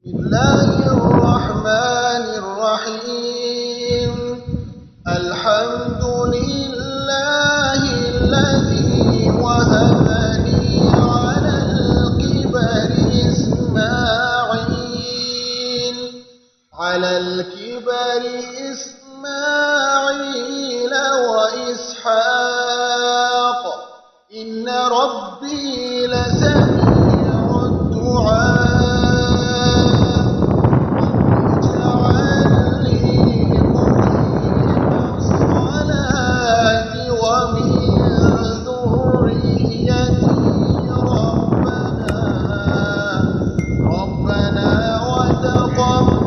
بسم الله الرحمن الرحيم. الحمد لله الذي وهب لي على الكبر إسماعيل وإسحاق إن ربي لسميع الدعاء. اجعلني مقيم الصلاة ومن ذريتي ربنا وتقبل